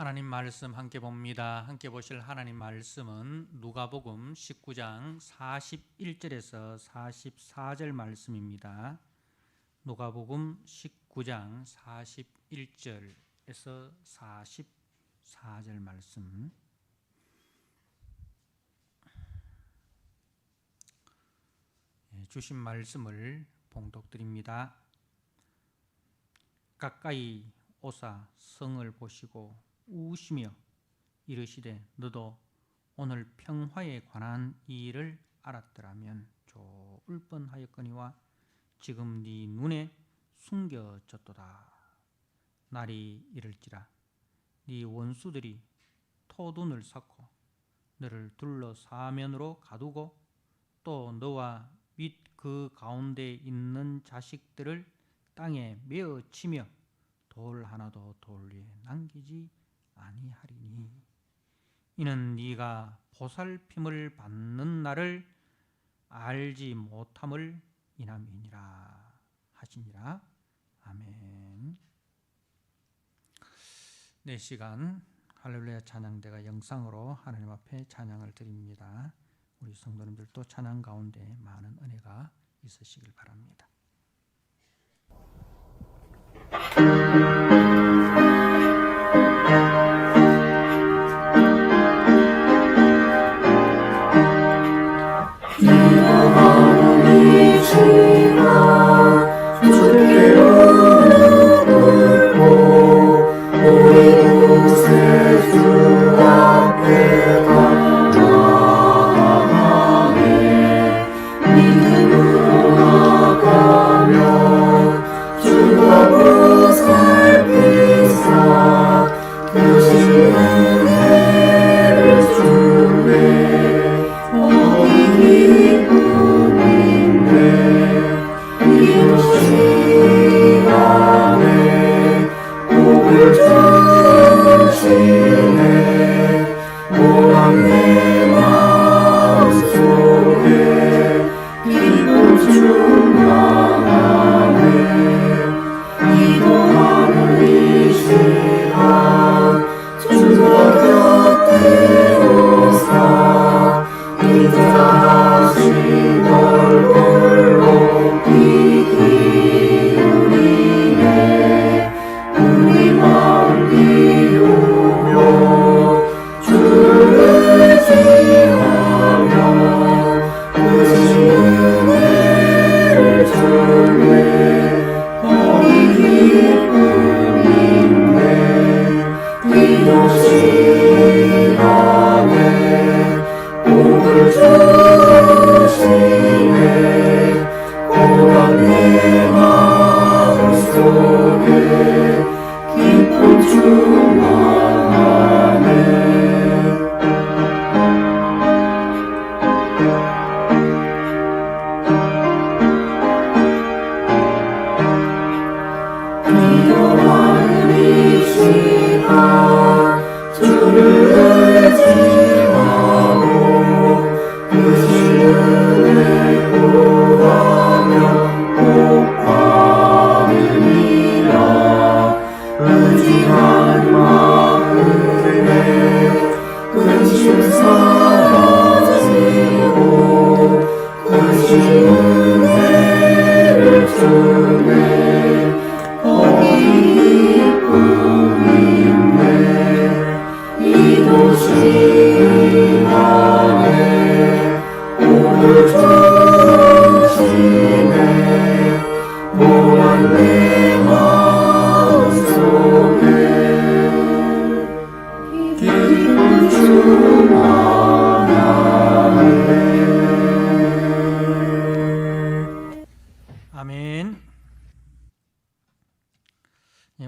하나님 말씀 함께 봅니다. 함께 보실 하나님 말씀은 누가복음 19장 41절에서 44절 말씀입니다. 누가복음 19장 41절에서 44절 말씀. 주신 말씀을 봉독드립니다. 가까이 오사 성을 보시고 우시며 이르시되 너도 오늘 평화에 관한 이 일을 알았더라면 좋을 뻔하였거니와 지금 네 눈에 숨겨졌도다. 날이 이를지라 네 원수들이 토둔을 쌓고 너를 둘러 사면으로 가두고 또 너와 및 그 가운데 있는 자식들을 땅에 메어 치며 돌 하나도 돌 위에 남기지 아니하리니 이는 네가 보살핌을 받는 날을 알지 못함을 인함이니라 하시니라. 아멘. 네, 시간 할렐루야 찬양대가 영상으로 하나님 앞에 찬양을 드립니다. 우리 성도님들도 찬양 가운데 많은 은혜가 있으시길 바랍니다.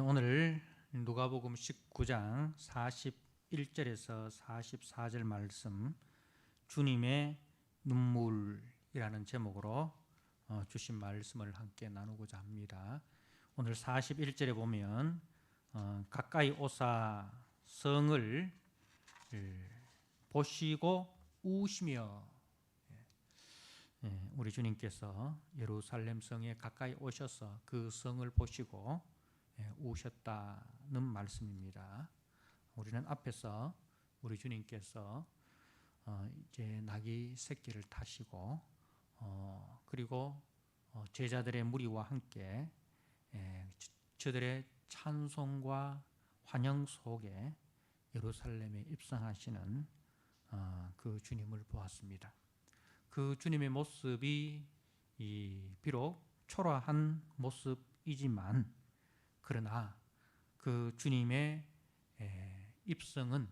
오늘 누가복음 19장 41절에서 44절 말씀, 주님의 눈물이라는 제목으로 주신 말씀을 함께 나누고자 합니다. 오늘 41절에 보면 가까이 오사 성을 보시고 우시며, 우리 주님께서 예루살렘 성에 가까이 오셔서 그 성을 보시고 우셨다는 말씀입니다. 우리는 앞에서 우리 주님께서 이제 나귀 새끼를 타시고 그리고 제자들의 무리와 함께 저들의 찬송과 환영 속에 예루살렘에 입성하시는 그 주님을 보았습니다. 그 주님의 모습이 비록 초라한 모습이지만 그러나 그 주님의 입성은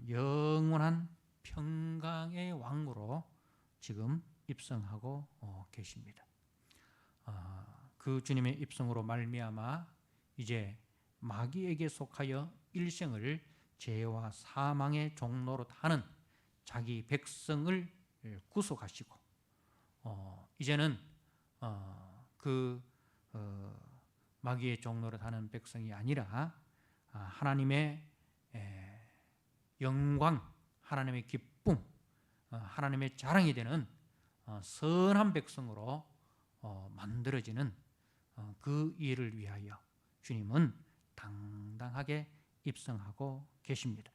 영원한 평강의 왕으로 지금 입성하고 계십니다. 그 주님의 입성으로 말미암아 이제 마귀에게 속하여 일생을 죄와 사망의 종노릇 하는 자기 백성을 구속하시고 이제는 그 마귀의 종노릇 하는 백성이 아니라 하나님의 영광, 하나님의 기쁨, 하나님의 자랑이 되는 선한 백성으로 만들어지는 그 일을 위하여 주님은 당당하게 입성하고 계십니다.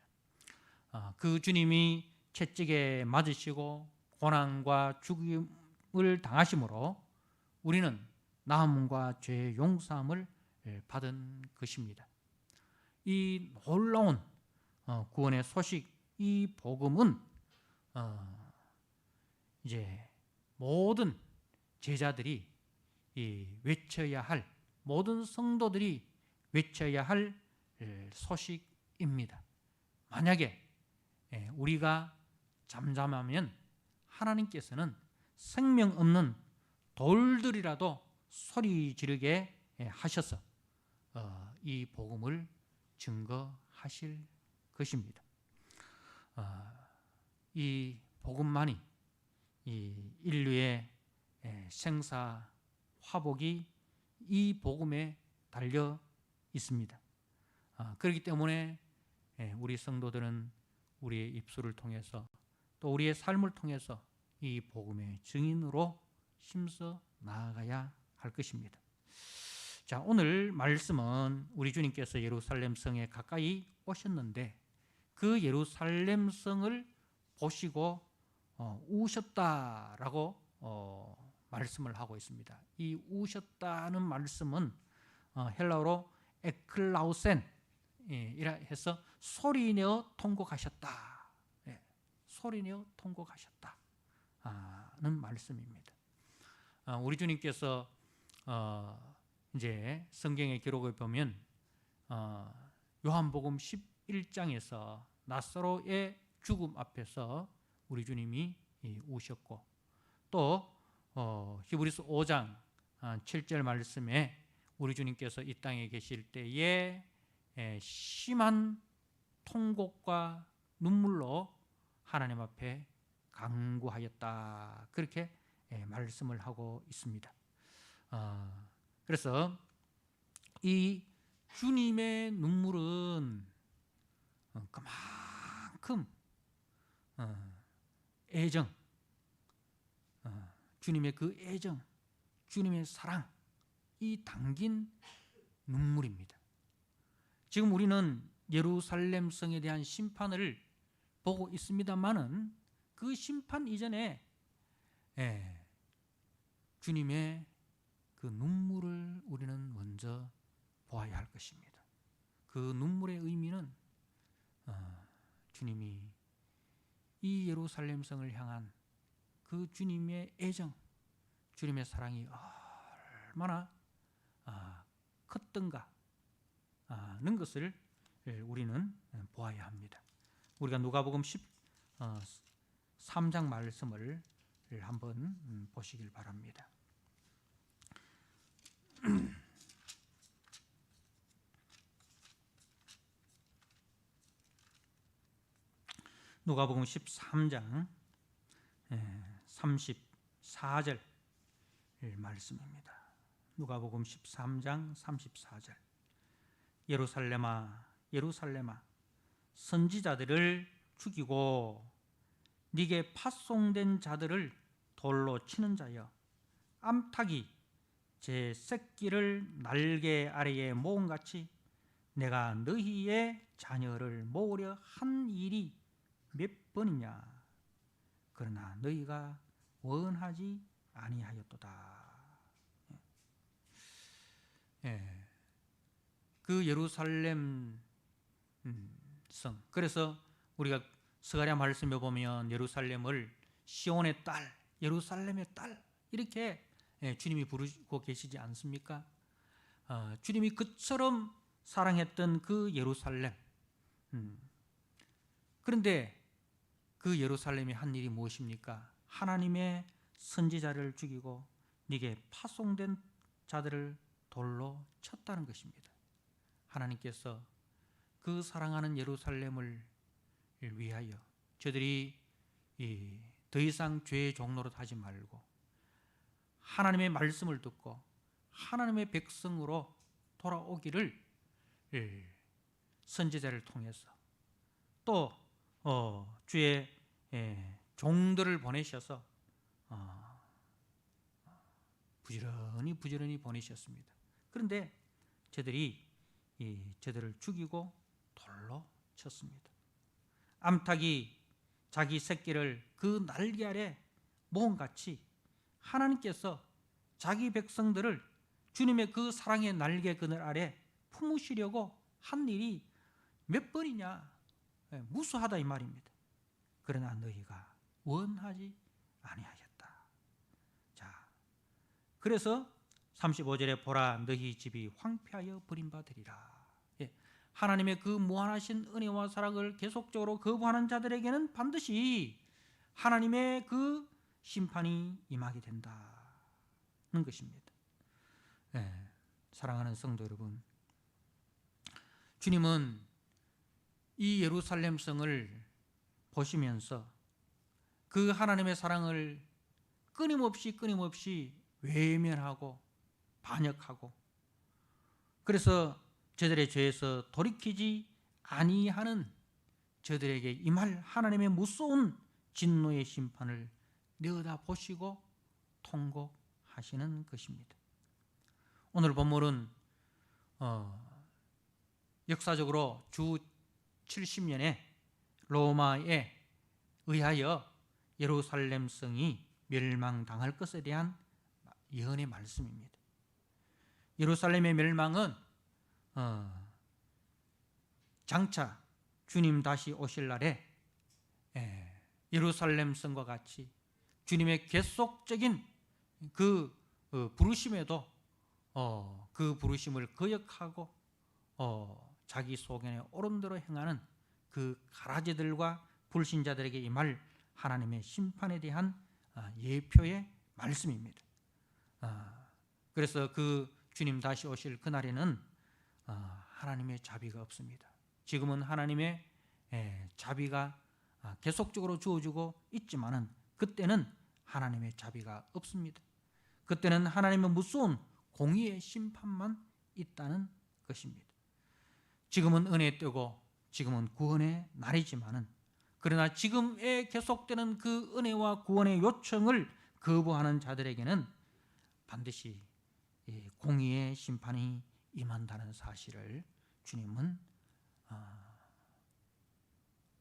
그 주님이 채찍에 맞으시고 고난과 죽임을 당하심으로 우리는 나음과 죄의 용서함을 받은 것입니다. 이 놀라운 구원의 소식, 이 복음은 이제 모든 제자들이 외쳐야 할, 모든 성도들이 외쳐야 할 소식입니다. 만약에 우리가 잠잠하면 하나님께서는 생명 없는 돌들이라도 소리 지르게 하셔서 이 복음을 증거하실 것입니다. 이 복음만이 이 인류의 생사 화복이 이 복음에 달려 있습니다. 그렇기 때문에 우리 성도들은 우리의 입술을 통해서 또 우리의 삶을 통해서 이 복음의 증인으로 힘써 나아가야 할 것입니다. 자, 오늘 말씀은 우리 주님께서 예루살렘 성에 가까이 오셨는데 그 예루살렘 성을 보시고 우셨다라고 말씀을 하고 있습니다. 이 우셨다는 말씀은 헬라어로 에클라우센 이라 해서 소리내어 통곡하셨다. 소리내어 통곡하셨다는 말씀입니다. 우리 주님께서 이제 성경의 기록을 보면 요한복음 11장에서 나사로의 죽음 앞에서 우리 주님이 우셨고 또 히브리서 5장 7절 말씀에 우리 주님께서 이 땅에 계실 때에 심한 통곡과 눈물로 하나님 앞에 간구하였다. 그렇게 말씀을 하고 있습니다. 그래서 이 주님의 눈물은 그만큼 애정, 주님의 그 애정, 주님의 사랑, 이 담긴 눈물입니다. 지금 우리는 예루살렘 성에 대한 심판을 보고 있습니다만은 그 심판 이전에 주님의 그 눈물을 우리는 먼저 보아야 할 것입니다. 그 눈물의 의미는 주님이 이 예루살렘 성을 향한 그 주님의 애정, 주님의 사랑이 얼마나 컸던가 는 것을 우리는 보아야 합니다. 우리가 누가복음 13장 말씀을 한번 보시길 바랍니다. 누가복음 13장 34절 말씀입니다. 누가복음 13장 34절. 예루살렘아 예루살렘아 선지자들을 죽이고 네게 파송된 자들을 돌로 치는 자여 암탉이 제 새끼를 날개 아래에 모음같이 내가 너희의 자녀를 모으려 한 일이 몇 번이냐. 그러나 너희가 원하지 아니하였도다. 예. 그 예루살렘 성. 그래서 우리가 스가랴 말씀에 보면 예루살렘을 시온의 딸, 예루살렘의 딸 이렇게 주님이 부르고 계시지 않습니까? 주님이 그처럼 사랑했던 그 예루살렘. 그런데 그 예루살렘이 한 일이 무엇입니까? 하나님의 선지자를 죽이고 네게 파송된 자들을 돌로 쳤다는 것입니다. 하나님께서 그 사랑하는 예루살렘을 위하여 저들이 더 이상 죄의 종노릇 하지 말고 하나님의 말씀을 듣고 하나님의 백성으로 돌아오기를 선지자를 통해서 또 주의 종들을 보내셔서 부지런히 보내셨습니다. 그런데 저들이 저들을 죽이고 돌로 쳤습니다. 암탉이 자기 새끼를 그 날개 아래 모험같이 하나님께서 자기 백성들을 주님의 그 사랑의 날개 그늘 아래 품으시려고 한 일이 몇 번이냐. 무수하다 이 말입니다. 그러나 너희가 원하지 아니하였다. 자, 그래서 35절에 보라 너희 집이 황폐하여 버림받으리라. 하나님의 그 무한하신 은혜와 사랑을 계속적으로 거부하는 자들에게는 반드시 하나님의 그 심판이 임하게 된다는 것입니다. 사랑하는 성도 여러분, 주님은 이 예루살렘 성을 보시면서 그 하나님의 사랑을 끊임없이 외면하고 반역하고 그래서 저들의 죄에서 돌이키지 아니하는 저들에게 임할 하나님의 무서운 진노의 심판을 내어다보시고 통곡하시는 것입니다. 오늘 본문은 역사적으로 주 70년에 로마에 의하여 예루살렘 성이 멸망당할 것에 대한 예언의 말씀입니다. 예루살렘의 멸망은 장차 주님 다시 오실 날에 예루살렘 성과 같이 주님의 계속적인 그 부르심에도 그 부르심을 거역하고 자기 소견에 옳은 대로 행하는 그 가라지들과 불신자들에게 임할 하나님의 심판에 대한 예표의 말씀입니다. 그래서 그 주님 다시 오실 그날에는 하나님의 자비가 없습니다. 지금은 하나님의 자비가 계속적으로 주어지고 있지만은 그때는 하나님의 자비가 없습니다. 그때는 하나님의 무서운 공의의 심판만 있다는 것입니다. 지금은 은혜의 때고 지금은 구원의 날이지만은 그러나 지금에 계속되는 그 은혜와 구원의 요청을 거부하는 자들에게는 반드시 공의의 심판이 임한다는 사실을 주님은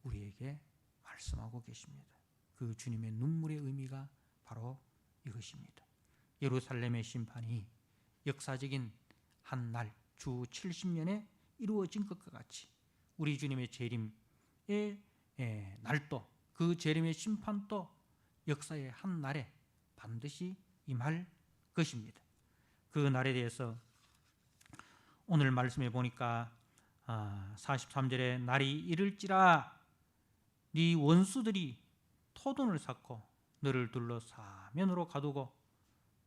우리에게 말씀하고 계십니다. 그 주님의 눈물의 의미가 바로 이것입니다. 예루살렘의 심판이 역사적인 한 날, 주 70년에 이루어진 것과 같이 우리 주님의 재림의 날도 그 재림의 심판도 역사의 한 날에 반드시 임할 것입니다. 그 날에 대해서 오늘 말씀해 보니까 43절에 날이 이를지라 네 원수들이 토돈을 쌓고 너를 둘러 사면으로 가두고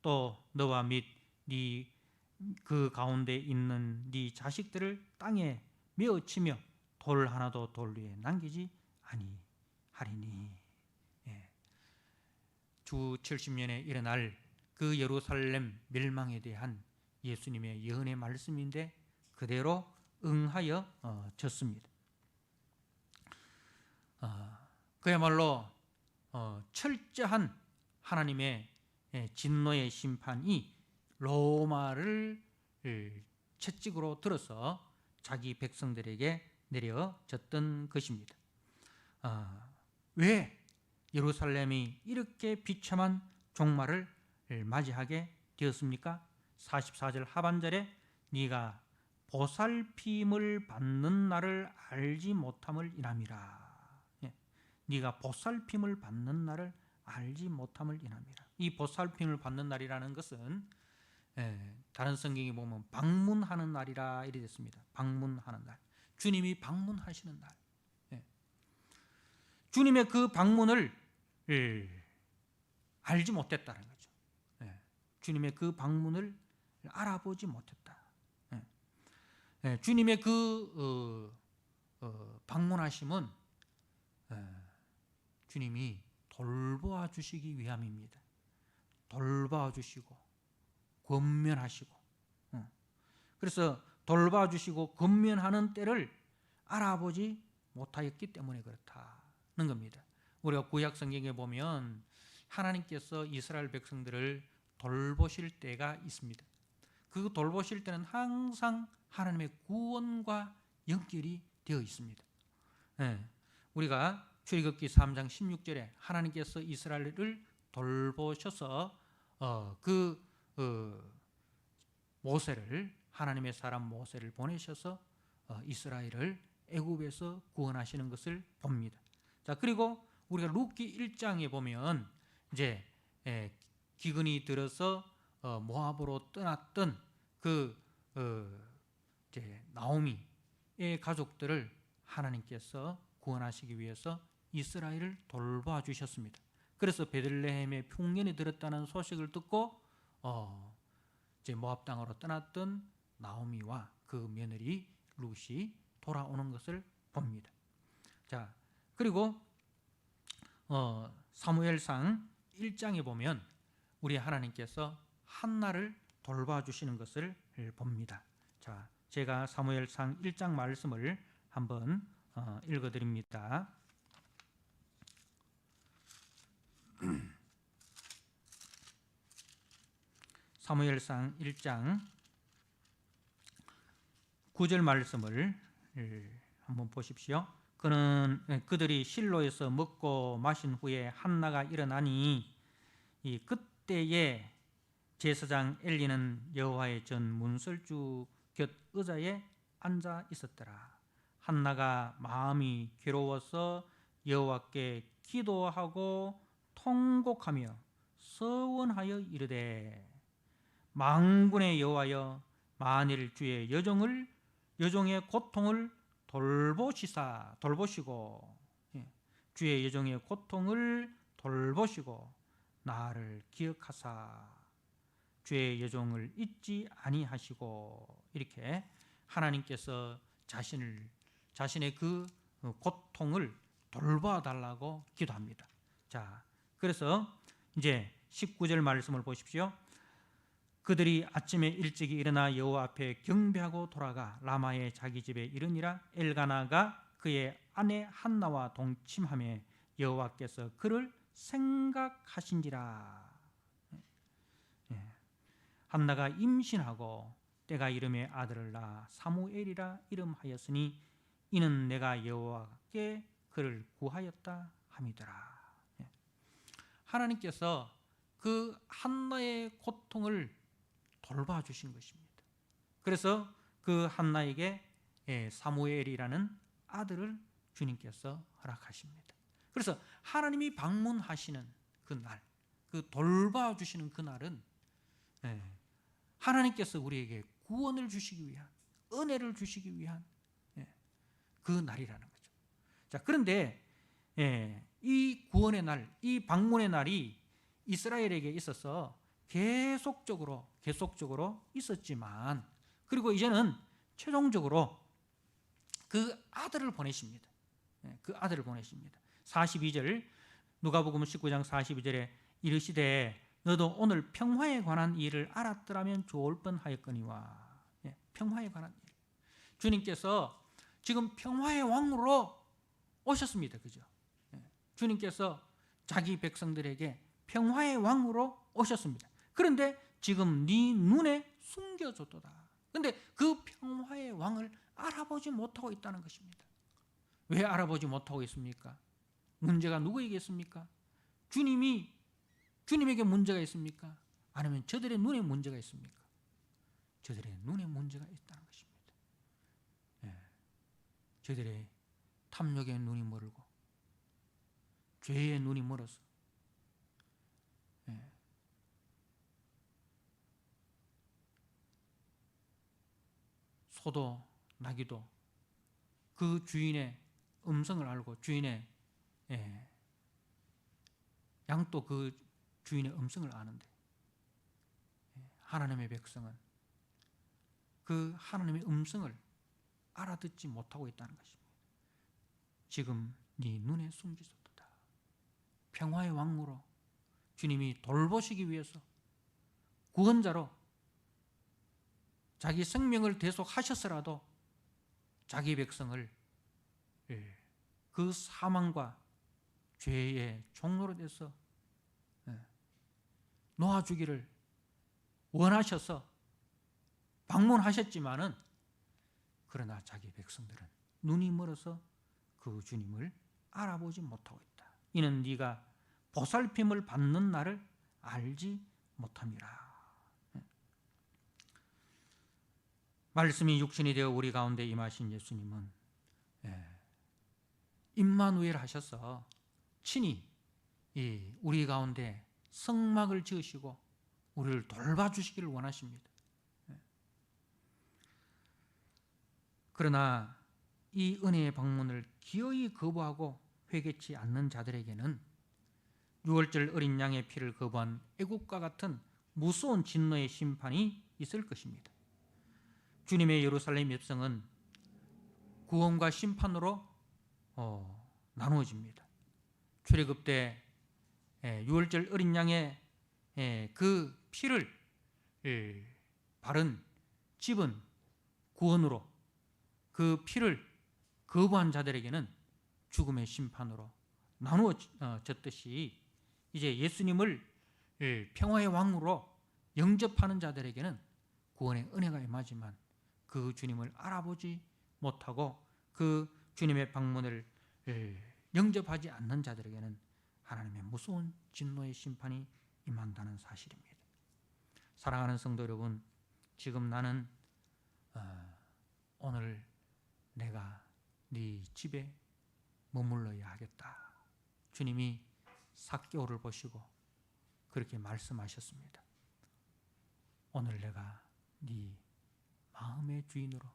또 너와 및 네 그 가운데 있는 네 자식들을 땅에 메어치며 돌 하나도 돌 위에 남기지 아니하리니. 주 70년에 일어날 그 예루살렘 멸망에 대한 예수님의 예언의 말씀인데 그대로 응하여졌습니다. 그야말로 철저한 하나님의 진노의 심판이 로마를 채찍으로 들어서 자기 백성들에게 내려졌던 것입니다. 왜 예루살렘이 이렇게 비참한 종말을 맞이하게 되었습니까? 44절 하반절에 네가 보살핌을 받는 날을 알지 못함을 인함이라. 네가 보살핌을 받는 날을 알지 못함을 인함이라. 이 보살핌을 받는 날이라는 것은 다른 성경에 보면 방문하는 날이라 이렇게 됐습니다. 방문하는 날. 주님이 방문하시는 날. 주님의 그 방문을 알지 못했다는 거죠. 주님의 그 방문을 알아보지 못했다. 주님의 그 방문하심은 주님이 돌보아 주시기 위함입니다. 돌보아 주시고 권면하시고, 그래서 돌보아 주시고 권면하는 때를 알아보지 못하였기 때문에 그렇다는 겁니다. 우리가 구약 성경에 보면 하나님께서 이스라엘 백성들을 돌보실 때가 있습니다. 그 돌보실 때는 항상 하나님의 구원과 연결이 되어 있습니다. 우리가 출애굽기 3장 16절에 하나님께서 이스라엘을 돌보셔서 모세를, 하나님의 사람 모세를 보내셔서 이스라엘을 애굽에서 구원하시는 것을 봅니다. 자, 그리고 우리가 룻기 1장에 보면 이제 기근이 들어서 모압으로 떠났던 이제 나오미의 가족들을 하나님께서 구원하시기 위해서 이스라엘을 돌봐 주셨습니다. 그래서 베들레헴에 풍년이 들었다는 소식을 듣고 이제 모압 땅으로 떠났던 나오미와 그 며느리 룻이 돌아오는 것을 봅니다. 자, 그리고 사무엘상 1장에 보면 우리 하나님께서 한나를 돌봐주시는 것을 봅니다. 자, 제가 사무엘상 1장 말씀을 한번 읽어드립니다. 사무엘상 1장 9절 말씀을 한번 보십시오. 그들이 실로에서 먹고 마신 후에 한나가 일어나니 그때에 제사장 엘리는 여호와의 전 문설주 곁 의자에 앉아 있었더라. 한나가 마음이 괴로워서 여호와께 기도하고 통곡하며 서원하여 이르되 만군의 여호와여, 만일 주의 여종의 고통을 돌보시고 주의 여종의 고통을 돌보시고 나를 기억하사 주의 여종을 잊지 아니하시고, 이렇게 하나님께서 자신의 그 고통을 돌봐달라고 기도합니다. 자, 그래서 이제 19절 말씀을 보십시오. 그들이 아침에 일찍이 일어나 여호와 앞에 경배하고 돌아가 라마의 자기 집에 이르니라. 엘가나가 그의 아내 한나와 동침하며 여호와께서 그를 생각하신지라. 한나가 임신하고 때가 이름에 아들을 낳아 사무엘이라 이름하였으니 이는 내가 여호와께 그를 구하였다 함이더라. 하나님께서 그 한나의 고통을 돌봐주신 것입니다. 그래서 그 한나에게 사무엘이라는 아들을 주님께서 허락하십니다. 그래서 하나님이 방문하시는 그 날, 그 돌봐주시는 그 날은 하나님께서 우리에게 구원을 주시기 위한, 은혜를 주시기 위한 그 날이라는 거죠. 자, 그런데 이 구원의 날, 이 방문의 날이 이스라엘에게 있어서 계속적으로 있었지만, 그리고 이제는 최종적으로 그 아들을 보내십니다. 그 아들을 보내십니다. 42절, 누가복음 19장 42절에 이르시되 너도 오늘 평화에 관한 일을 알았더라면 좋을 뻔하였거니와. 평화에 관한 일. 주님께서 지금 평화의 왕으로 오셨습니다. 그죠? 주님께서 자기 백성들에게 평화의 왕으로 오셨습니다. 그런데 지금 네 눈에 숨겨졌도다. 그런데 그 평화의 왕을 알아보지 못하고 있다는 것입니다. 왜 알아보지 못하고 있습니까? 문제가 누구에게 있습니까? 주님에게 문제가 있습니까? 아니면 저들의 눈에 문제가 있습니까? 저들의 눈에 문제가 있다는 것입니다. 저들의 탐욕의 눈이 멀고 죄의 눈이 멀어서 소도 나귀도 그 주인의 음성을 알고 주인의 양도 그 주인의 음성을 아는데 하나님의 백성은 그 하나님의 음성을 알아듣지 못하고 있다는 것입니다. 지금 네 눈에 숨기소도다. 평화의 왕으로 주님이 돌보시기 위해서 구원자로 자기 생명을 대속하셨으라도 자기 백성을 그 사망과 죄의 종로로 돼서 놓아주기를 원하셔서 방문하셨지만은 그러나 자기 백성들은 눈이 멀어서 그 주님을 알아보지 못하고 있다. 이는 네가 보살핌을 받는 날을 알지 못함이라. 말씀이 육신이 되어 우리 가운데 임하신 예수님은 임마누엘 하셔서 친히 우리 가운데 성막을 지으시고 우리를 돌봐주시기를 원하십니다. 그러나 이 은혜의 방문을 기어이 거부하고 회개치 않는 자들에게는 유월절 어린 양의 피를 거부한 애국과 같은 무서운 진노의 심판이 있을 것입니다. 주님의 예루살렘 백성은 구원과 심판으로 나누어집니다. 출애굽 때 유월절 어린 양의 그 피를 바른 집은 구원으로, 그 피를 거부한 자들에게는 죽음의 심판으로 나누어졌듯이 이제 예수님을 평화의 왕으로 영접하는 자들에게는 구원의 은혜가 임하지만 그 주님을 알아보지 못하고 그 주님의 방문을 영접하지 않는 자들에게는 하나님의 무서운 진노의 심판이 임한다는 사실입니다. 사랑하는 성도 여러분, 지금 나는 오늘 내가 네 집에 머물러야 하겠다. 주님이 삭개오를 보시고 그렇게 말씀하셨습니다. 오늘 내가 네 마음의 주인으로,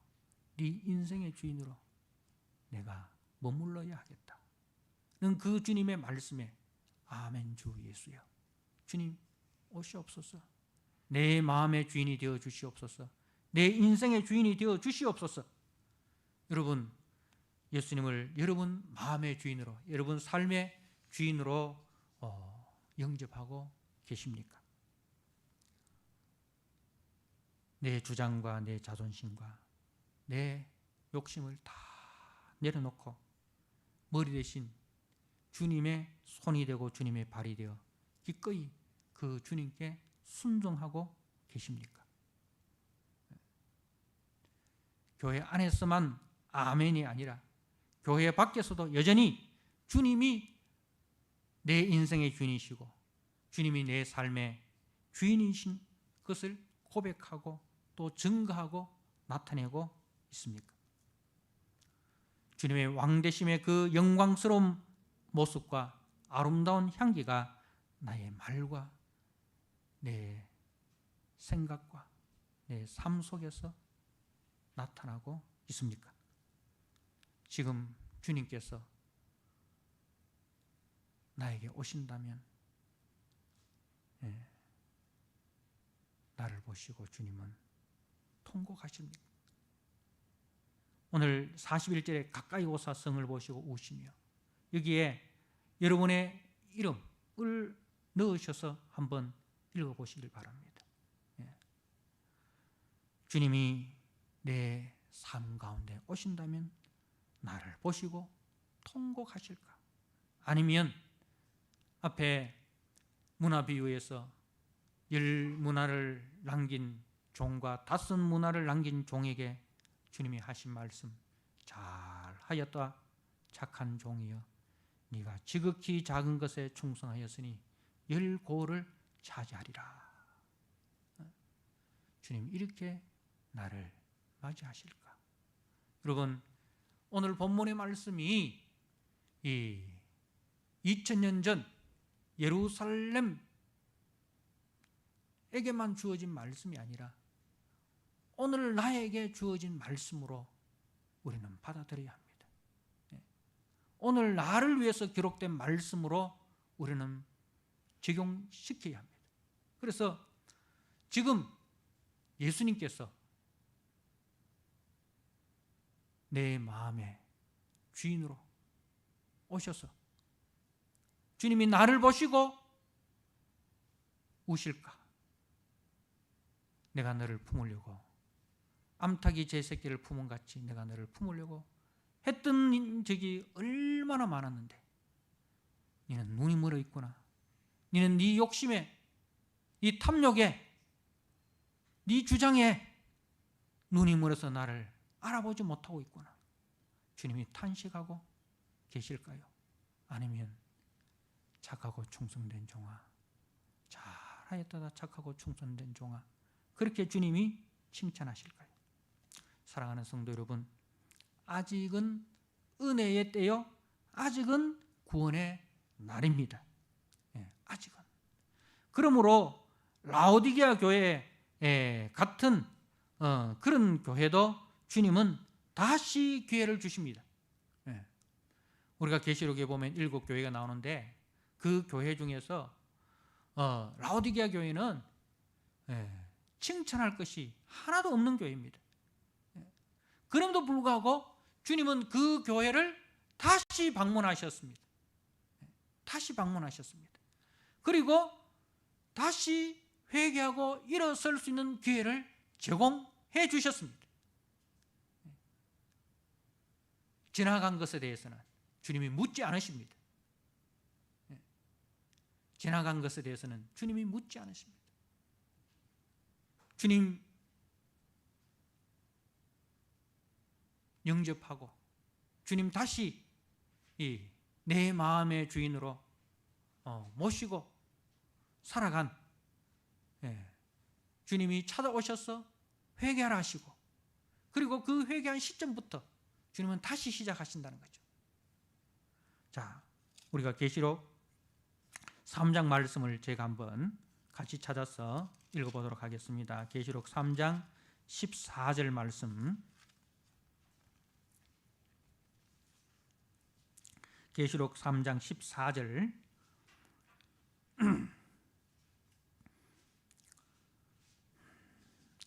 네 인생의 주인으로 내가 머물러야 하겠다. 는 그 주님의 말씀에 아멘 주 예수여, 주님 오시옵소서. 내 마음의 주인이 되어 주시옵소서. 내 인생의 주인이 되어 주시옵소서. 여러분, 예수님을 여러분 마음의 주인으로, 여러분 삶의 주인으로 영접하고 계십니까? 내 주장과 내 자존심과 내 욕심을 다 내려놓고 머리 대신 주님의 손이 되고 주님의 발이 되어 기꺼이 그 주님께 순종하고 계십니까? 교회 안에서만 아멘이 아니라 교회 밖에서도 여전히 주님이 내 인생의 주인이시고 주님이 내 삶의 주인이신 것을 고백하고 또 증거하고 나타내고 있습니까? 주님의 왕되심의 그 영광스러운 모습과 아름다운 향기가 나의 말과 내 생각과 내 삶 속에서 나타나고 있습니까? 지금 주님께서 나에게 오신다면 나를 보시고 주님은 통곡하십니까? 오늘 41절에 가까이 오사 성을 보시고 우시며 여기에 여러분의 이름을 넣으셔서 한번 읽어보시길 바랍니다. 주님이 내 삶 가운데 오신다면 나를 보시고 통곡하실까? 아니면 앞에 문화 비유에서 10문화를 남긴 종과 5문화를 남긴 종에게 주님이 하신 말씀, 잘하였다 착한 종이여, 네가 지극히 작은 것에 충성하였으니 열고를 차지하리라. 주님 이렇게 나를 맞이하실까? 여러분, 오늘 본문의 말씀이 이 2000년 전 예루살렘에게만 주어진 말씀이 아니라 오늘 나에게 주어진 말씀으로 우리는 받아들여야 합니다. 오늘 나를 위해서 기록된 말씀으로 우리는 적용시켜야 합니다. 그래서 지금 예수님께서 내 마음의 주인으로 오셔서 주님이 나를 보시고 우실까? 내가 너를 품으려고, 암탉이 제 새끼를 품은 같이 내가 너를 품으려고 했던 적이 얼마나 많았는데, 너는 눈이 멀어 있구나. 너는 네 욕심에, 네 탐욕에, 네 주장에 눈이 멀어서 나를 알아보지 못하고 있구나. 주님이 탄식하고 계실까요? 아니면 착하고 충성된 종아, 잘하였다 착하고 충성된 종아, 그렇게 주님이 칭찬하실까요? 사랑하는 성도 여러분, 아직은 은혜의 때요, 아직은 구원의 날입니다. 아직은. 그러므로 라오디게아 교회 같은 그런 교회도 주님은 다시 기회를 주십니다. 우리가 계시록에 보면 7교회가 나오는데 그 교회 중에서 라오디게아 교회는 칭찬할 것이 하나도 없는 교회입니다. 그럼에도 불구하고 주님은 그 교회를 다시 방문하셨습니다. 다시 방문하셨습니다. 그리고 다시 회개하고 일어설 수 있는 기회를 제공해 주셨습니다. 지나간 것에 대해서는 주님이 묻지 않으십니다. 지나간 것에 대해서는 주님이 묻지 않으십니다. 주님 영접하고 주님 다시 내 마음의 주인으로 모시고 살아간 주님이 찾아오셔서 회개하라 하시고, 그리고 그 회개한 시점부터 주님은 다시 시작하신다는 거죠. 자, 우리가 계시록 3장 말씀을 제가 한번 같이 찾아서 읽어보도록 하겠습니다. 계시록 3장 14절 말씀, 계시록 3장 14절,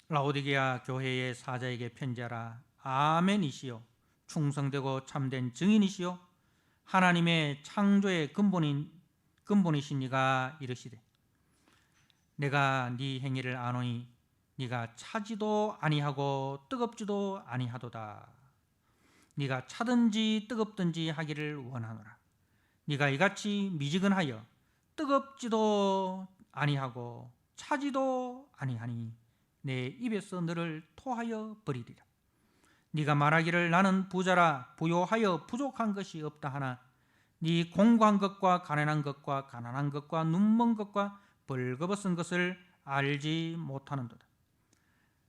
라오디게아 교회의 사자에게 편지하라. 아멘이시요, 충성되고 참된 증인이시요, 하나님의 창조의 근본이신 이가 이르시되, 내가 네 행위를 아노니 네가 차지도 아니하고 뜨겁지도 아니하도다. 네가 차든지 뜨겁든지 하기를 원하노라. 네가 이같이 미지근하여 뜨겁지도 아니하고 차지도 아니하니 내 입에서 너를 토하여 버리리라. 네가 말하기를 나는 부자라 부요하여 부족한 것이 없다 하나 네 공고한 것과 가난한 것과 가난한 것과 눈먼 것과 벌거벗은 것을 알지 못하는도다.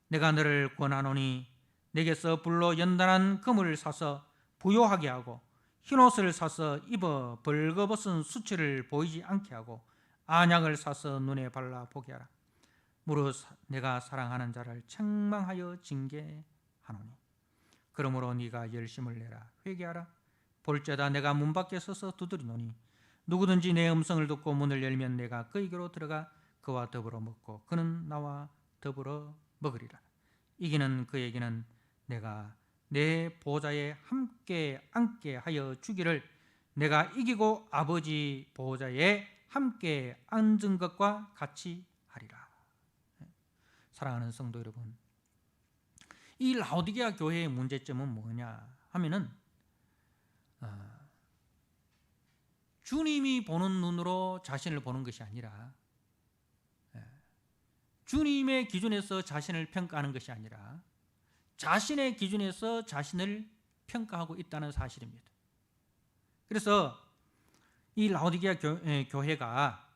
내가 너를 권하노니 내게서 불로 연단한 금을 사서 부요하게 하고 흰옷을 사서 입어 벌거벗은 수치를 보이지 않게 하고 안약을 사서 눈에 발라 보게 하라. 무릇 내가 사랑하는 자를 책망하여 징계하노니 그러므로 네가 열심을 내라. 회개하라. 볼지어다 내가 문 밖에 서서 두드리노니 누구든지 내 음성을 듣고 문을 열면 내가 그에게로 들어가 그와 더불어 먹고 그는 나와 더불어 먹으리라. 이기는 그에게는 내가 내 보좌에 함께 앉게 하여 주기를 내가 이기고 아버지 보좌에 함께 앉은 것과 같이 하리라. 사랑하는 성도 여러분, 이 라오디게아 교회의 문제점은 뭐냐 하면은 주님이 보는 눈으로 자신을 보는 것이 아니라, 주님의 기준에서 자신을 평가하는 것이 아니라 자신의 기준에서 자신을 평가하고 있다는 사실입니다. 그래서 이 라오디게아 교회가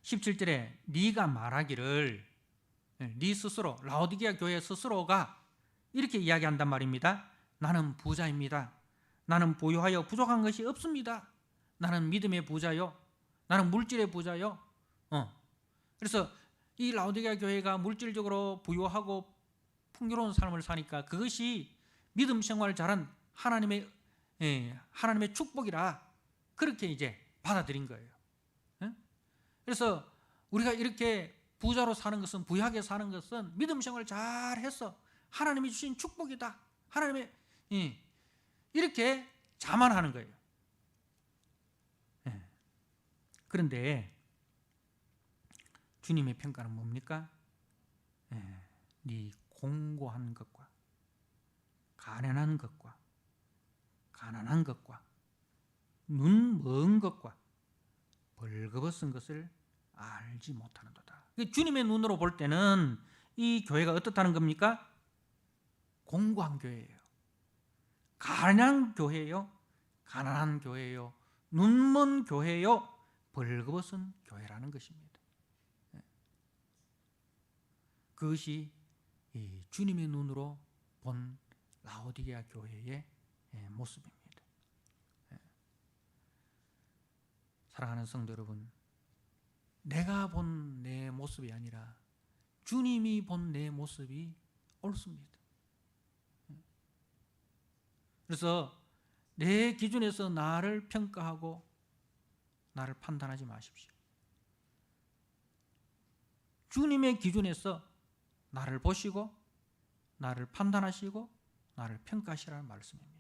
17절에 네가 말하기를, 네 스스로, 라오디게아 교회 스스로가 이렇게 이야기한단 말입니다. 나는 부자입니다. 나는 부유하여 부족한 것이 없습니다. 나는 믿음의 부자요. 나는 물질의 부자요. 그래서 이 라오디게아 교회가 물질적으로 부유하고 풍요로운 삶을 사니까 그것이 믿음 생활을 잘한 하나님의 축복이라 그렇게 이제 받아들인 거예요. 그래서 우리가 이렇게 부자로 사는 것은, 부유하게 사는 것은 믿음 생활을 잘해서 하나님이 주신 축복이다. 하나님의 이렇게 자만하는 거예요. 그런데 주님의 평가는 뭡니까? 네 공고한 것과 가난한 것과 눈 먼 것과 벌거벗은 것을 알지 못하는도다. 주님의 눈으로 볼 때는 이 교회가 어떻다는 겁니까? 공고한 교회예요. 가난한 교회예요. 가난한 교회예요. 눈먼 교회예요. 벌거벗은 교회라는 것입니다. 그것이 주님의 눈으로 본 라오디게아 교회의 모습입니다. 사랑하는 성도 여러분, 내가 본 내 모습이 아니라 주님이 본 내 모습이 옳습니다. 그래서 내 기준에서 나를 평가하고 나를 판단하지 마십시오. 주님의 기준에서 나를 보시고 나를 판단하시고 나를 평가하시라는 말씀입니다.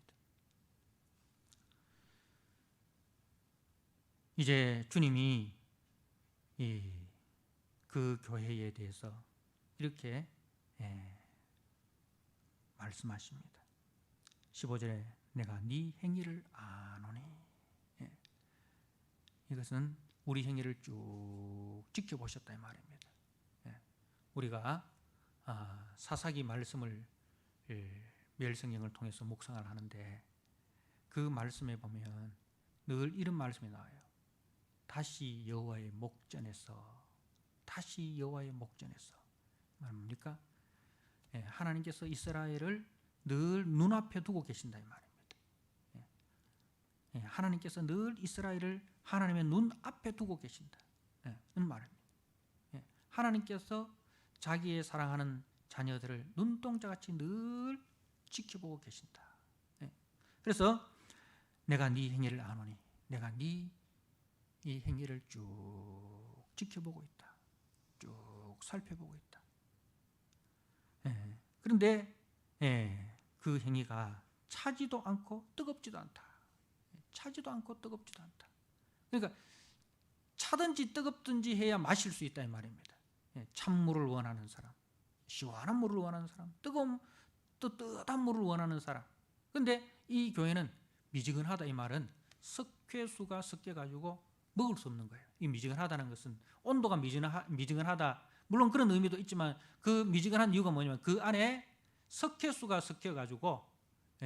이제 주님이 그 교회에 대해서 이렇게 말씀하십니다. 15절에 내가 네 행위를 아노니. 이것은 우리 행위를 쭉 지켜보셨다 이 말입니다. 우리가 사사기 말씀을 매일 성경을 통해서 묵상을 하는데 그 말씀에 보면 늘 이런 말씀이 나와요. 다시 여호와의 목전에서, 다시 여호와의 목전에서. 뭡니까? 하나님께서 이스라엘을 늘 눈앞에 두고 계신다 이 말입니다. 하나님께서 늘 이스라엘을 하나님의 눈앞에 두고 계신다 이 말입니다. 하나님께서 자기의 사랑하는 자녀들을 눈동자같이 늘 지켜보고 계신다. 그래서 내가 네 행위를 아노니, 내가 네 이 행위를 쭉 지켜보고 있다. 쭉 살펴보고 있다. 그런데 그 행위가 차지도 않고 뜨겁지도 않다. 차지도 않고 뜨겁지도 않다. 그러니까 차든지 뜨겁든지 해야 마실 수 있다 이 말입니다. 찬물을 원하는 사람, 시원한 물을 원하는 사람, 뜨뜻한 물을 원하는 사람. 그런데 이 교회는 미지근하다 이 말은 석회수가 섞여가지고 먹을 수 없는 거예요. 이 미지근하다는 것은 온도가 미지근하다. 물론 그런 의미도 있지만 그 미지근한 이유가 뭐냐면 그 안에 석회수가 섞여가지고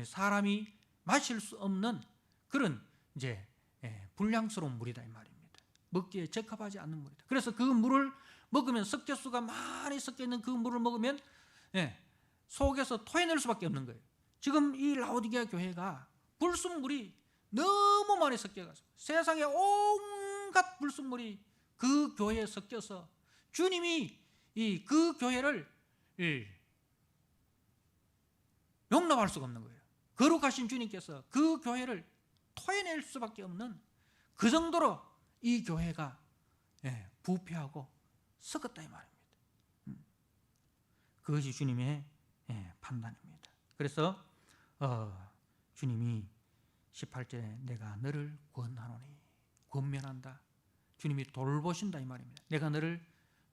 사람이 마실 수 없는 그런 이제 불량스러운 물이다 이 말입니다. 먹기에 적합하지 않는 물이다. 그래서 그 물을 먹으면 석회수가 많이 섞여 있는 그 물을 먹으면 속에서 토해낼 수밖에 없는 거예요. 지금 이 라오디게아 교회가 불순물이 너무 많이 섞여가서 세상에 온갖 불순물이 그 교회에 섞여서 주님이 그 교회를 용납할 수가 없는 거예요. 거룩하신 주님께서 그 교회를 토해낼 수밖에 없는 그 정도로 이 교회가 부패하고 썩었다 이 말입니다. 그것이 주님의 판단입니다. 그래서 주님이 18절에 내가 너를 권하노니, 권면한다. 주님이 돌보신다 이 말입니다. 내가 너를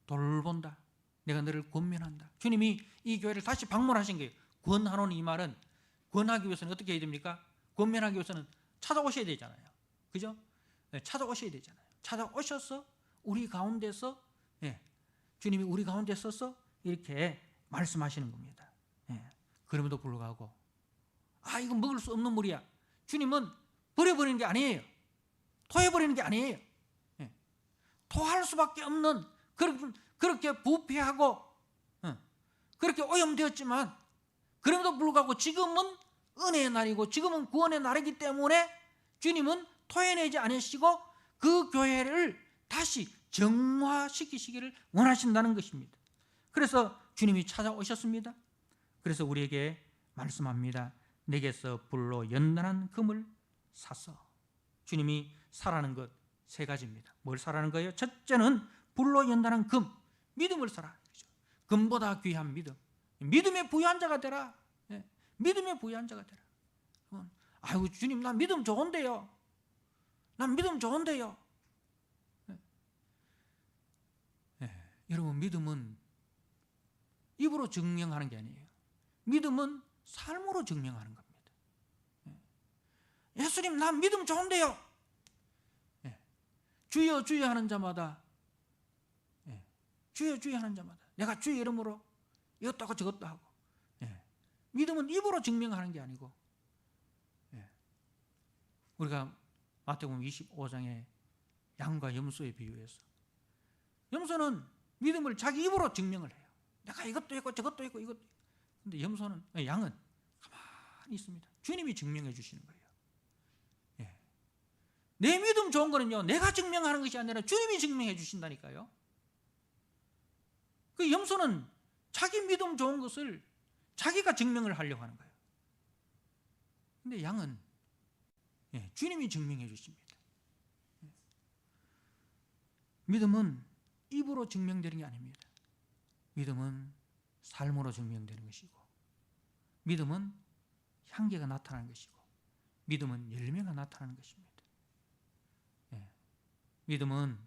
돌본다. 내가 너를 권면한다. 주님이 이 교회를 다시 방문하신 거예요. 권하노니 이 말은 권하기 위해서는 어떻게 해야 됩니까? 권면하기 위해서는 찾아오셔야 되잖아요. 그죠? 찾아오셔야 되잖아요. 찾아오셔서 우리 가운데서 주님이 우리 가운데 서서 이렇게 말씀하시는 겁니다. 그럼에도 불구하고 이건 먹을 수 없는 물이야. 주님은 버려버리는 게 아니에요. 토해버리는 게 아니에요. 토할 수밖에 없는 그렇게 부패하고 그렇게 오염되었지만 그럼에도 불구하고 지금은 은혜의 날이고 지금은 구원의 날이기 때문에 주님은 토해내지 않으시고 그 교회를 다시 정화시키시기를 원하신다는 것입니다. 그래서 주님이 찾아오셨습니다. 그래서 우리에게 말씀합니다. 내게서 불로 연단한 금을 사서. 주님이 사라는 것 세 가지입니다. 뭘 사라는 거예요? 첫째는 불로 연단한 금, 믿음을 사라. 금보다 귀한 믿음. 믿음의 부유한 자가 되라. 믿음의 부유한 자가 되라. 아이고 주님 나 믿음 좋은데요. 난 믿음 좋은데요. 여러분 믿음은 입으로 증명하는 게 아니에요. 믿음은 삶으로 증명하는 겁니다. 예수님 난 믿음 좋은데요. 주여 주여 하는 자마다 주여 주여 하는 자마다 내가 주의 이름으로 이것도 하고 저것도 하고 믿음은 입으로 증명하는 게 아니고 우리가 마태복음 25장에 양과 염소에 비유해서 염소는 믿음을 자기 입으로 증명을 해요. 내가 이것도 했고 저것도 했고 이것도. 근데 양은 가만히 있습니다. 주님이 증명해 주시는 거예요. 내 믿음 좋은 거는요 내가 증명하는 것이 아니라 주님이 증명해 주신다니까요. 그 염소는 자기 믿음 좋은 것을 자기가 증명을 하려고 하는 거예요. 근데 양은 주님이 증명해 주십니다. 믿음은 입으로 증명되는 게 아닙니다. 믿음은 삶으로 증명되는 것이고 믿음은 향기가 나타나는 것이고 믿음은 열매가 나타나는 것입니다. 믿음은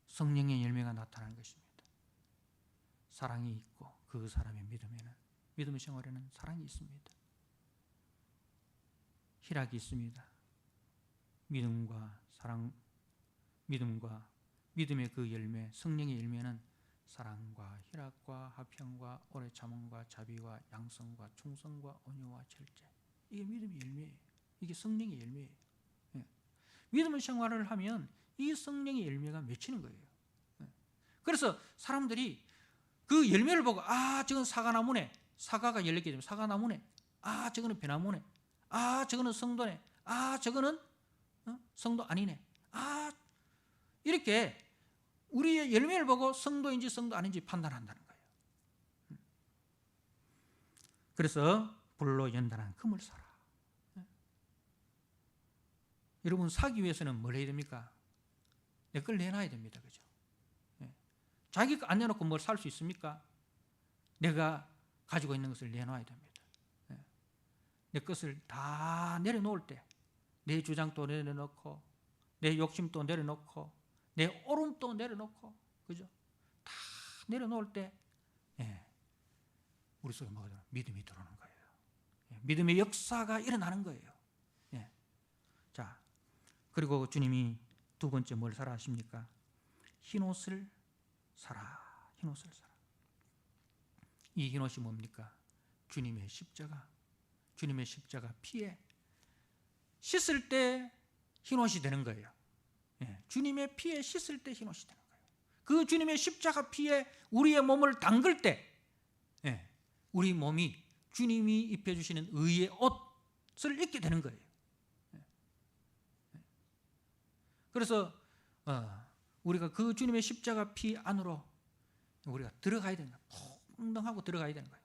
성령의 열매가 나타나는 것입니다. 사랑이 있고 그 사람의 믿음의 생활에는 사랑이 있습니다. 희락이 있습니다. 믿음과 사랑, 믿음의 그 열매, 성령의 열매는 사랑과 희락과 화평과 오래 참음과 자비와 양성과 충성과 온유와 절제. 이게 믿음의 열매예요. 이게 성령의 열매예요. 믿음의 생활을 하면 이 성령의 열매가 맺히는 거예요. 그래서 사람들이 그 열매를 보고 저건 사과나무네. 사과가 14개 되면 사과나무네. 저거는 배나무네. 저거는 성도네. 저거는 성도 아니네. 이렇게 우리의 열매를 보고 성도인지 성도 아닌지 판단한다는 거예요. 그래서 불로 연단한 금을 사라. 여러분 사기 위해서는 뭘 해야 됩니까? 내 걸 내놔야 됩니다. 그죠? 자기 거 안 내놓고 뭘 살 수 있습니까? 내가 가지고 있는 것을 내놔야 됩니다. 내 것을 다 내려놓을 때 내 주장도 내려놓고 내 욕심도 내려놓고 내 오름도 내려놓고 그죠? 다 내려놓을 때 우리 속에 뭐가 들어요? 믿음이 들어오는 거예요. 믿음의 역사가 일어나는 거예요. 자, 그리고 주님이 두 번째 뭘 사라 하십니까? 흰옷을 사라. 흰옷을 사라. 이 흰옷이 뭡니까? 주님의 십자가. 주님의 십자가 피에 씻을 때 흰옷이 되는 거예요. 주님의 피에 씻을 때 흰옷이 되는 거예요. 그 주님의 십자가 피에 우리의 몸을 담글 때 우리 몸이 주님이 입혀주시는 의의 옷을 입게 되는 거예요. 그래서 우리가 그 주님의 십자가 피 안으로 우리가 들어가야 되는 거예요. 평등하고 들어가야 되는 거예요.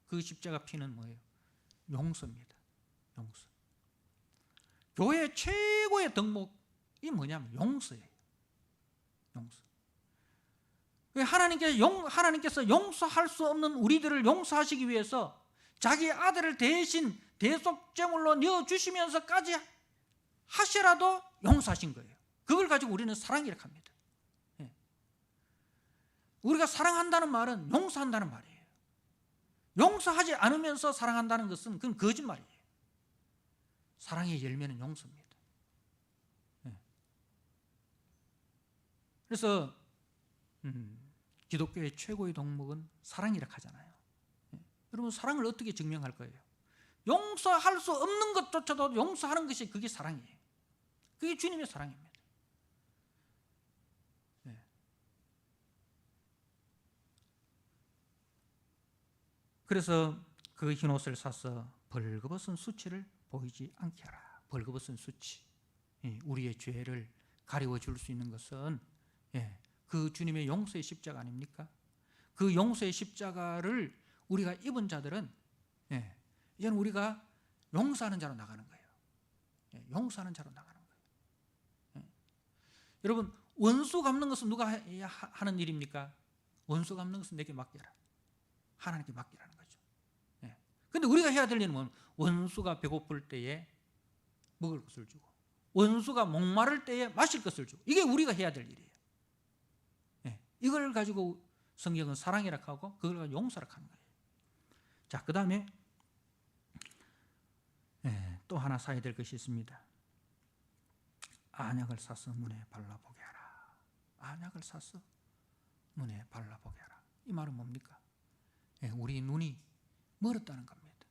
그 십자가 피는 뭐예요? 용서입니다. 용서. 교회의 최고의 덕목이 뭐냐면 용서예요. 용서. 하나님께서 용서할 수 없는 우리들을 용서하시기 위해서 자기 아들을 대신 대속제물로 내어주시면서까지 하시라도 용서하신 거예요. 그걸 가지고 우리는 사랑이라고 합니다. 우리가 사랑한다는 말은 용서한다는 말이에요. 용서하지 않으면서 사랑한다는 것은 그건 거짓말이에요. 사랑의 열매는 용서입니다. 그래서 기독교의 최고의 덕목은 사랑이라고 하잖아요. 그러면 사랑을 어떻게 증명할 거예요? 용서할 수 없는 것조차도 용서하는 것이 그게 사랑이에요. 그게 주님의 사랑입니다. 네. 그래서 그 흰옷을 사서 벌거벗은 수치를 보이지 않게 하라. 벌거벗은 수치, 우리의 죄를 가리워줄 수 있는 것은 그 주님의 용서의 십자가 아닙니까? 그 용서의 십자가를 우리가 입은 자들은 이제는 우리가 용서하는 자로 나가는 거예요. 용서하는 자로 나가는 거예요. 여러분, 원수 갚는 것은 누가 하는 일입니까? 원수 갚는 것은 내게 맡겨라. 하나님께 맡기라는 거죠. 그런데 우리가 해야 될 일은 뭐냐면 원수가 배고플 때에 먹을 것을 주고 원수가 목마를 때에 마실 것을 주고, 이게 우리가 해야 될 일이에요. 이걸 가지고 성경은 사랑이라 하고 그걸 가지고 용서라 하는 거예요. 자, 그 다음에 또 하나 사야 될 것이 있습니다. 안약을 사서 문에 발라보게 하라. 안약을 사서 문에 발라보게 하라. 이 말은 뭡니까? 우리 눈이 멀었다는 겁니다.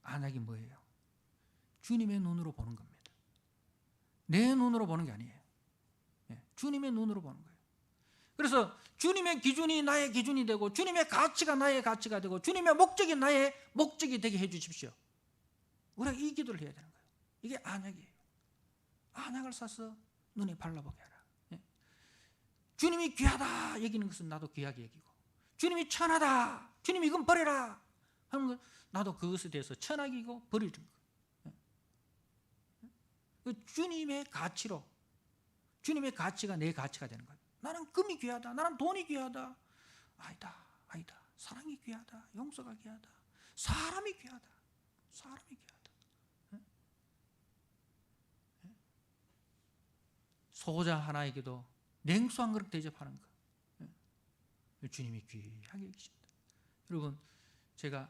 안약이 뭐예요? 주님의 눈으로 보는 겁니다. 내 눈으로 보는 게 아니에요. 주님의 눈으로 보는 거예요. 그래서 주님의 기준이 나의 기준이 되고 주님의 가치가 나의 가치가 되고 주님의 목적이 나의 목적이 되게 해 주십시오. 우리가 이 기도를 해야 되는 거예요. 이게 안약이에요. 안약을 사서 눈에 발라보게 하라. 주님이 귀하다 여기는 것은 나도 귀하게 여기고, 주님이 천하다, 주님이 이건 버려라 하는 것, 나도 그것에 대해서 천하게 여기고 버리는 거예요. 주님의 가치로, 주님의 가치가 내 가치가 되는 거예요. 나는 금이 귀하다, 나는 돈이 귀하다. 아니다, 아니다. 사랑이 귀하다, 용서가 귀하다, 사람이 귀하다, 사람이 귀하다. 소자 하나에게도 냉수 한 그릇 대접하는 거, 주님이 귀하게 여기십니다. 여러분, 제가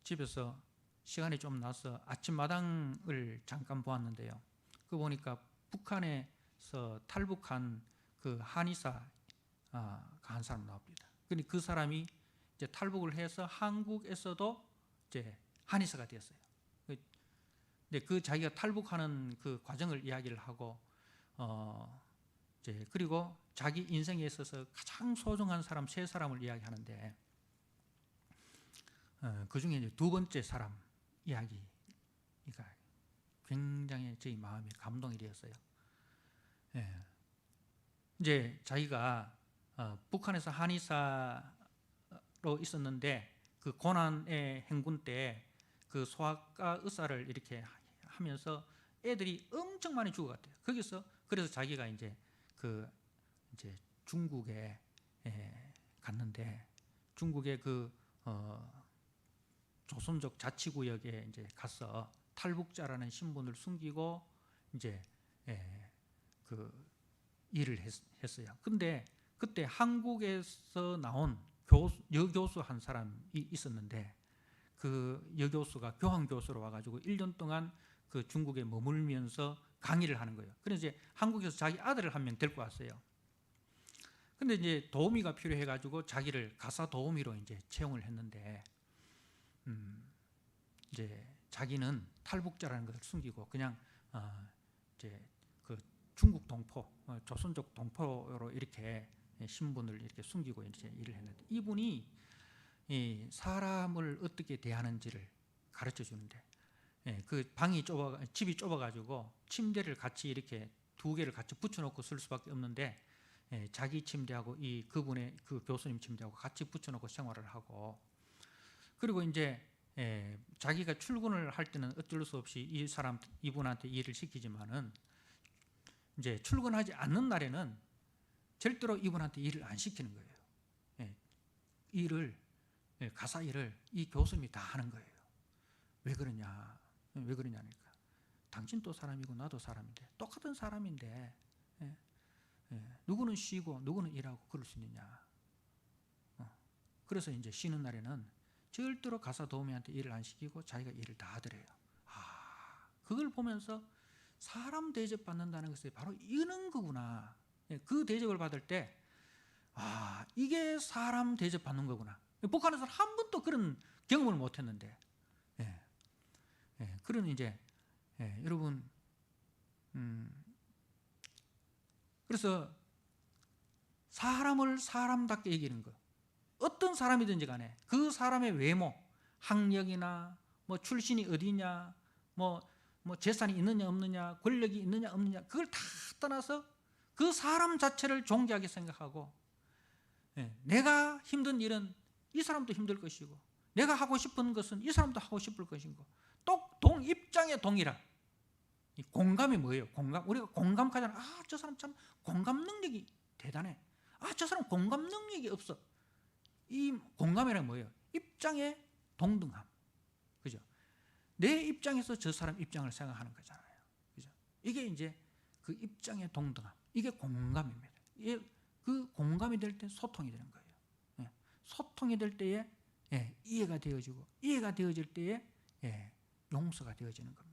집에서 시간이 좀 나서 아침마당을 잠깐 보았는데요. 그 보니까 북한에서 탈북한 그 한의사가 한 사람 나옵니다. 근데 그 사람이 이제 탈북을 해서 한국에서도 이제 한의사가 되었어요. 근데 그 자기가 탈북하는 그 과정을 이야기를 하고, 이제 그리고 자기 인생에 있어서 가장 소중한 사람 세 사람을 이야기하는데, 그 중에 이제 두 번째 사람 이야기가 굉장히 저희 마음에 감동이 되었어요. 이제 자기가 북한에서 한의사로 있었는데 그 고난의 행군 때 그 소아과 의사를 이렇게 하면서 애들이 엄청 많이 죽어갔대요. 거기서 그래서 자기가 이제 이제 중국에 갔는데, 중국의 그 조선족 자치구역에 이제 가서 탈북자라는 신분을 숨기고 이제 그 일을 했어요. 근데 그때 한국에서 나온 여교수 한 사람이 있었는데, 그 여교수가 교환교수로 와가지고 1년 동안 그 중국에 머물면서 강의를 하는 거예요. 그래서 이제 한국에서 자기 아들을 한 명 데리고 왔어요. 근데 이제 도우미가 필요해가지고 자기를 가사 도우미로 이제 채용을 했는데, 이제 자기는 탈북자라는 것을 숨기고 그냥 이제 그 중국 동포, 조선족 동포로 이렇게 신분을 이렇게 숨기고 이제 일을 했는데, 이분이 이 사람을 어떻게 대하는지를 가르쳐 주는데, 그 방이 집이 좁아가지고 침대를 같이 이렇게 두 개를 같이 붙여놓고 쓸 수밖에 없는데, 자기 침대하고 이 그분의 그 교수님 침대하고 같이 붙여놓고 생활을 하고, 그리고 이제 자기가 출근을 할 때는 어쩔 수 없이 이분한테 일을 시키지만은, 이제 출근하지 않는 날에는 절대로 이분한테 일을 안 시키는 거예요. 가사 일을 이 교수님이 다 하는 거예요. 왜 그러냐? 왜 그러냐니까, 당신도 사람이고 나도 사람인데, 똑같은 사람인데 누구는 쉬고 누구는 일하고 그럴 수 있느냐? 그래서 이제 쉬는 날에는 절대로 가사 도우미한테 일을 안 시키고 자기가 일을 다 하더래요. 그걸 보면서 사람 대접 받는다는 것이 바로 이런 거구나. 그 대접을 받을 때 이게 사람 대접 받는 거구나. 북한에서는 한 번도 그런 경험을 못했는데, 그런 이제 여러분, 그래서 사람을 사람답게 여기는 거, 어떤 사람이든지 간에 그 사람의 외모, 학력이나 뭐 출신이 어디냐, 뭐 재산이 있느냐 없느냐, 권력이 있느냐 없느냐, 그걸 다 떠나서 그 사람 자체를 존귀하게 생각하고, 내가 힘든 일은 이 사람도 힘들 것이고, 내가 하고 싶은 것은 이 사람도 하고 싶을 것이고, 또 입장의 동일함. 이 공감이 뭐예요? 공감. 우리가 공감하잖아. 아, 저 사람 참 공감 능력이 대단해. 아, 저 사람 공감 능력이 없어. 이 공감이란 뭐예요? 입장의 동등함. 그죠? 내 입장에서 저 사람 입장을 생각하는 거잖아요. 그죠? 이게 이제 그 입장의 동등함. 이게 공감입니다. 이게 그 공감이 될 때 소통이 되는 거예요. 소통이 될 때에 이해가 되어지고, 이해가 되어질 때에 용서가 되어지는 겁니다.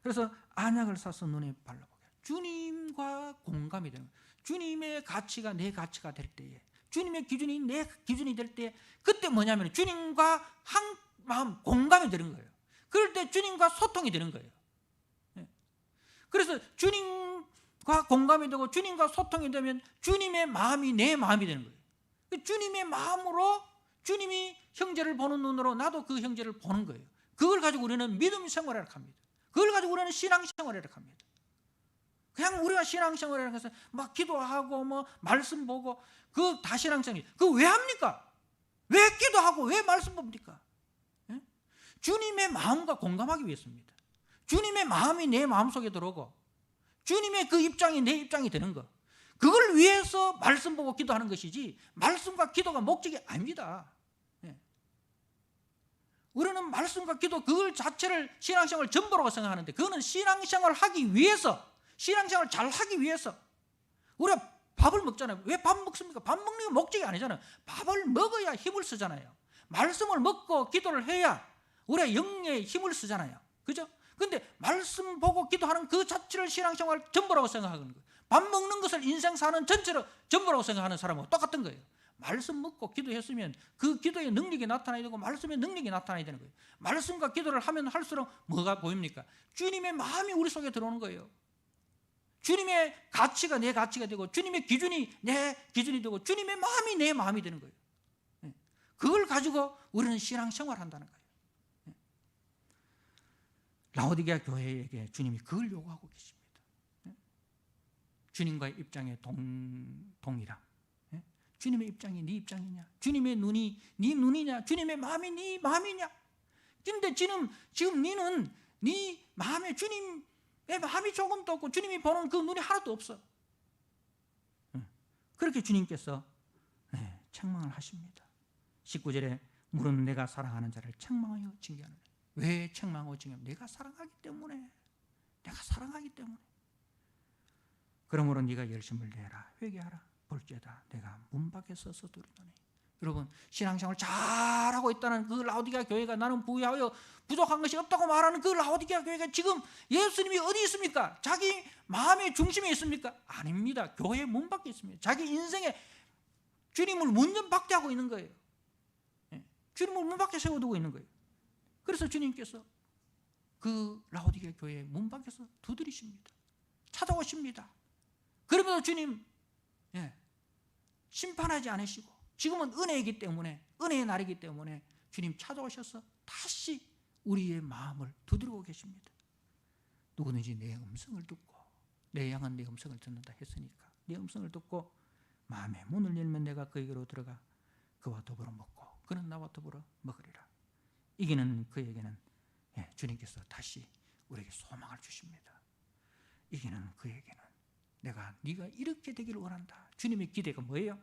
그래서 안약을 사서 눈에 발라보게. 주님과 공감이 되는 거예요. 주님의 가치가 내 가치가 될 때에, 주님의 기준이 내 기준이 될 때에, 그때 뭐냐면 주님과 한 마음 공감이 되는 거예요. 그럴 때 주님과 소통이 되는 거예요. 그래서 주님과 공감이 되고 주님과 소통이 되면 주님의 마음이 내 마음이 되는 거예요. 주님의 마음으로 주님이 형제를 보는 눈으로 나도 그 형제를 보는 거예요. 그걸 가지고 우리는 믿음 생활이라고 합니다. 그걸 가지고 우리는 신앙생활이라고 합니다. 그냥 우리가 신앙생활이라고 해서 막 기도하고 뭐 말씀 보고 그 다 신앙생활이, 그거 왜 합니까? 왜 기도하고 왜 말씀 봅니까? 주님의 마음과 공감하기 위해서입니다. 주님의 마음이 내 마음속에 들어오고 주님의 그 입장이 내 입장이 되는 거, 그걸 위해서 말씀 보고 기도하는 것이지 말씀과 기도가 목적이 아닙니다. 우리는 말씀과 기도 그걸 자체를 신앙생활 전부라고 생각하는데, 그거는 신앙생활 하기 위해서, 신앙생활 잘 하기 위해서. 우리가 밥을 먹잖아요. 왜 밥 먹습니까? 밥 먹는 게 목적이 아니잖아요. 밥을 먹어야 힘을 쓰잖아요. 말씀을 먹고 기도를 해야 우리가 영에 힘을 쓰잖아요. 그죠? 근데 말씀 보고 기도하는 그 자체를 신앙생활 전부라고 생각하는 거예요. 밥 먹는 것을 인생 사는 전체로 전부라고 생각하는 사람하고 똑같은 거예요. 말씀 먹고 기도했으면 그 기도의 능력이 나타나야 되고 말씀의 능력이 나타나야 되는 거예요. 말씀과 기도를 하면 할수록 뭐가 보입니까? 주님의 마음이 우리 속에 들어오는 거예요. 주님의 가치가 내 가치가 되고 주님의 기준이 내 기준이 되고 주님의 마음이 내 마음이 되는 거예요. 그걸 가지고 우리는 신앙생활을 한다는 거예요. 라오디게아 교회에게 주님이 그걸 요구하고 계십니다. 주님과의 입장의 동일함. 주님의 입장이 네 입장이냐? 주님의 눈이 네 눈이냐? 주님의 마음이 네 마음이냐? 근데 지금 너는 네 마음에 주님의 마음이 조금도 없고 주님이 보는 그 눈이 하나도 없어. 그렇게 주님께서 책망을 하십니다. 19절에 물은 내가 사랑하는 자를 책망하여 징계하는. 왜 책망하고 징계하면? 내가 사랑하기 때문에. 내가 사랑하기 때문에. 그러므로 네가 열심을 내라. 회개하라. 볼지어다 내가 문 밖에 서서 두리노니. 여러분, 신앙생활 잘하고 있다는 그 라오디게아 교회가 나는 부유하여 부족한 것이 없다고 말하는 그 라오디게아 교회가 지금 예수님이 어디 있습니까? 자기 마음의 중심에 있습니까? 아닙니다. 교회 문 밖에 있습니다. 자기 인생에 주님을 문전 박대하고 있는 거예요. 주님을 문 밖에 세워두고 있는 거예요. 그래서 주님께서 그 라오디게아 교회 문 밖에서 두드리십니다. 찾아오십니다. 그러면서 주님 심판하지 않으시고, 지금은 은혜이기 때문에, 은혜의 날이기 때문에 주님 찾아오셔서 다시 우리의 마음을 두드리고 계십니다. 누구든지 내 음성을 듣고, 내 양은 내 음성을 듣는다 했으니까 내 음성을 듣고 마음의 문을 열면 내가 그에게로 들어가 그와 더불어 먹고 그는 나와 더불어 먹으리라. 이기는 그에게는 주님께서 다시 우리에게 소망을 주십니다. 이기는 그에게는 네가 이렇게 되기를 원한다. 주님의 기대가 뭐예요?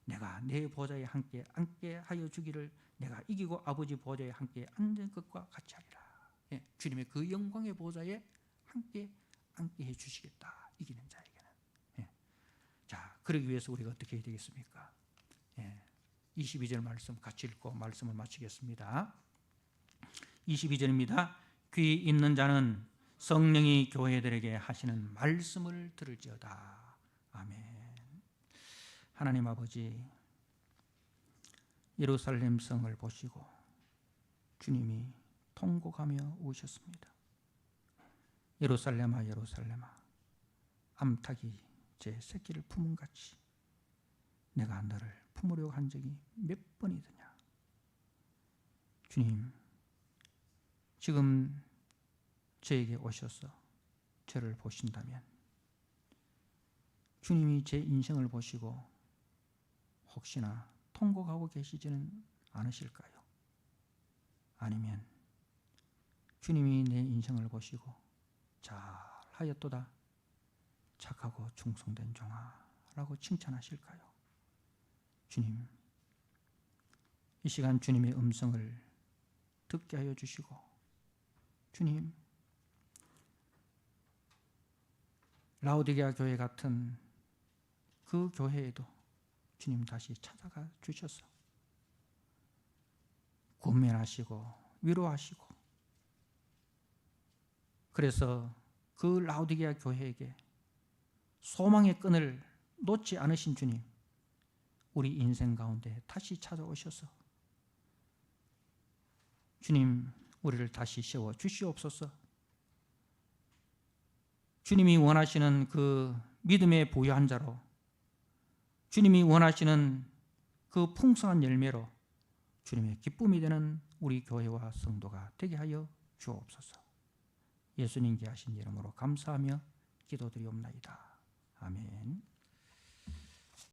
내가 내 보좌에 함께 하여 주기를, 내가 이기고 아버지 보좌에 함께 앉은 것과 같이 하리라. 주님의 그 영광의 보좌에 함께 앉게 해 주시겠다. 이기는 자에게는. 자, 그러기 위해서 우리가 어떻게 해야 되겠습니까? 22절 말씀 같이 읽고 말씀을 마치겠습니다. 22절입니다. 귀 있는 자는 성령이 교회들에게 하시는 말씀을 들을지어다. 아멘. 하나님 아버지, 예루살렘 성을 보시고 주님이 통곡하며 우셨습니다. 예루살렘아 예루살렘아 암탉이 제 새끼를 품은 같이 내가 너를 품으려고 한 적이 몇 번이더냐. 주님, 지금 저에게 오셔서 저를 보신다면 주님이 제 인생을 보시고 혹시나 통곡하고 계시지는 않으실까요? 아니면 주님이 내 인생을 보시고 잘하였도다 착하고 충성된 종아 라고 칭찬하실까요? 주님, 이 시간 주님의 음성을 듣게 하여 주시고 주님, 라오디게아 교회 같은 그 교회에도 주님 다시 찾아가 주셔서 권면하시고 위로하시고 그래서 그 라오디게아 교회에게 소망의 끈을 놓지 않으신 주님, 우리 인생 가운데 다시 찾아오셔서 주님, 우리를 다시 세워 주시옵소서. 주님이 원하시는 그 믿음의 부유한 자로, 주님이 원하시는 그 풍성한 열매로 주님의 기쁨이 되는 우리 교회와 성도가 되게 하여 주옵소서. 예수님께 하신 이름으로 감사하며 기도드리옵나이다. 아멘.